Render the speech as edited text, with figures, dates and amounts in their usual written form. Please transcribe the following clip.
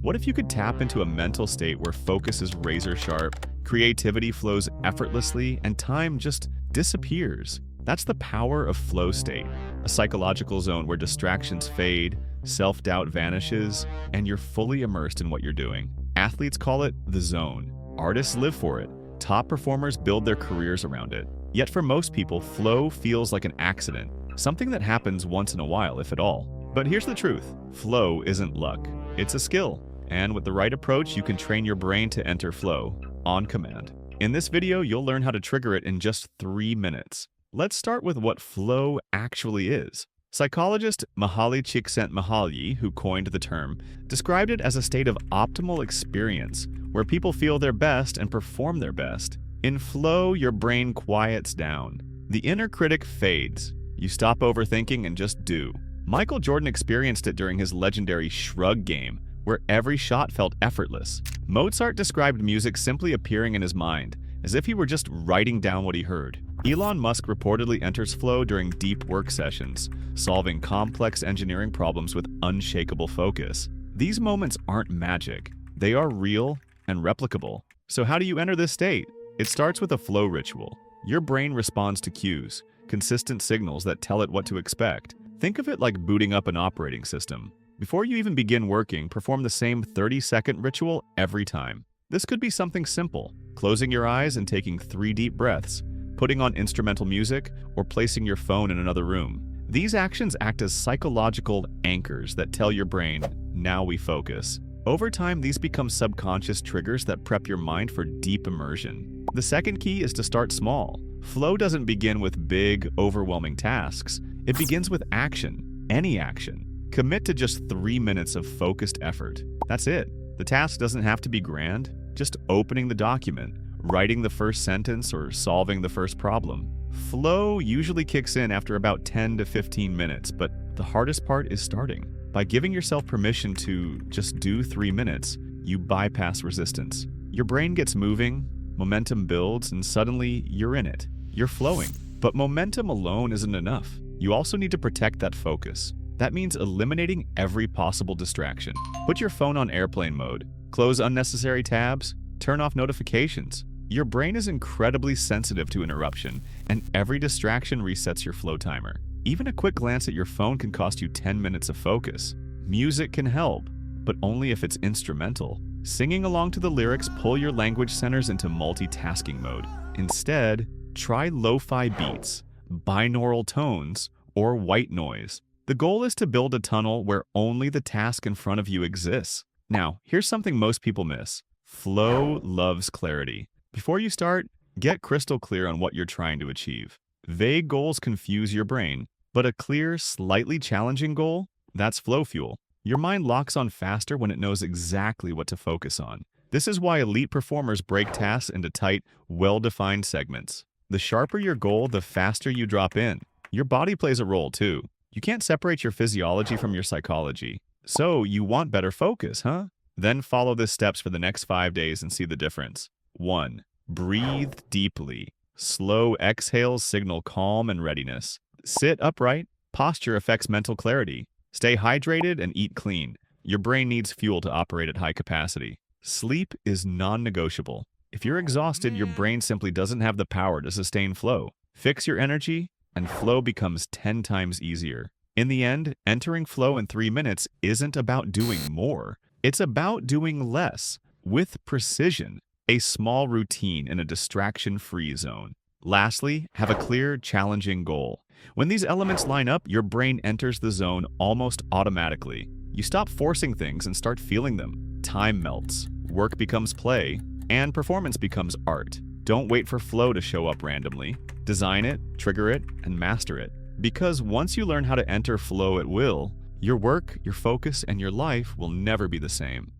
What if you could tap into a mental state where focus is razor sharp, creativity flows effortlessly, and time just disappears? That's the power of flow state, a psychological zone where distractions fade, self-doubt vanishes, and you're fully immersed in what you're doing. Athletes call it the zone. Artists live for it. Top performers build their careers around it. Yet for most people, flow feels like an accident, something that happens once in a while, if at all. But here's the truth. Flow isn't luck. It's a skill. And with the right approach, you can train your brain to enter flow on command. In this video, you'll learn how to trigger it in just 3 minutes. Let's start with what flow actually is. Psychologist Mihaly Csikszentmihalyi, who coined the term, described it as a state of optimal experience where people feel their best and perform their best. In flow, your brain quiets down. The inner critic fades. You stop overthinking and just do. Michael Jordan experienced it during his legendary shrug game, where every shot felt effortless. Mozart described music simply appearing in his mind, as if he were just writing down what he heard. Elon Musk reportedly enters flow during deep work sessions, solving complex engineering problems with unshakable focus. These moments aren't magic. They are real and replicable. So how do you enter this state? It starts with a flow ritual. Your brain responds to cues, consistent signals that tell it what to expect. Think of it like booting up an operating system. Before you even begin working, perform the same 30-second ritual every time. This could be something simple, closing your eyes and taking 3 deep breaths, putting on instrumental music, or placing your phone in another room. These actions act as psychological anchors that tell your brain, now we focus. Over time, these become subconscious triggers that prep your mind for deep immersion. The second key is to start small. Flow doesn't begin with big, overwhelming tasks. It begins with action, any action. Commit to just 3 minutes of focused effort. That's it. The task doesn't have to be grand, just opening the document, writing the first sentence, or solving the first problem. Flow usually kicks in after about 10 to 15 minutes, but the hardest part is starting. By giving yourself permission to just do 3 minutes, you bypass resistance. Your brain gets moving, momentum builds, and suddenly you're in it. You're flowing. But momentum alone isn't enough. You also need to protect that focus. That means eliminating every possible distraction. Put your phone on airplane mode, close unnecessary tabs, turn off notifications. Your brain is incredibly sensitive to interruption, and every distraction resets your flow timer. Even a quick glance at your phone can cost you 10 minutes of focus. Music can help, but only if it's instrumental. Singing along to the lyrics pull your language centers into multitasking mode. Instead, try lo-fi beats, binaural tones, or white noise. The goal is to build a tunnel where only the task in front of you exists. Now, here's something most people miss. Flow loves clarity. Before you start, get crystal clear on what you're trying to achieve. Vague goals confuse your brain, but a clear, slightly challenging goal, that's flow fuel. Your mind locks on faster when it knows exactly what to focus on. This is why elite performers break tasks into tight, well-defined segments. The sharper your goal, the faster you drop in. Your body plays a role too. You can't separate your physiology from your psychology. So you want better focus, huh? Then follow the steps for the next 5 days and see the difference. 1. Breathe deeply. Slow exhales signal calm and readiness. Sit upright. Posture affects mental clarity. Stay hydrated and eat clean. Your brain needs fuel to operate at high capacity. Sleep is non-negotiable. If you're exhausted, your brain simply doesn't have the power to sustain flow. Fix your energy, and flow becomes 10 times easier. In the end, entering flow in 3 minutes isn't about doing more. It's about doing less, with precision, a small routine in a distraction-free zone. Lastly, have a clear, challenging goal. When these elements line up, your brain enters the zone almost automatically. You stop forcing things and start feeling them. Time melts, work becomes play, and performance becomes art. Don't wait for flow to show up randomly. Design it, trigger it, and master it. Because once you learn how to enter flow at will, your work, your focus, and your life will never be the same.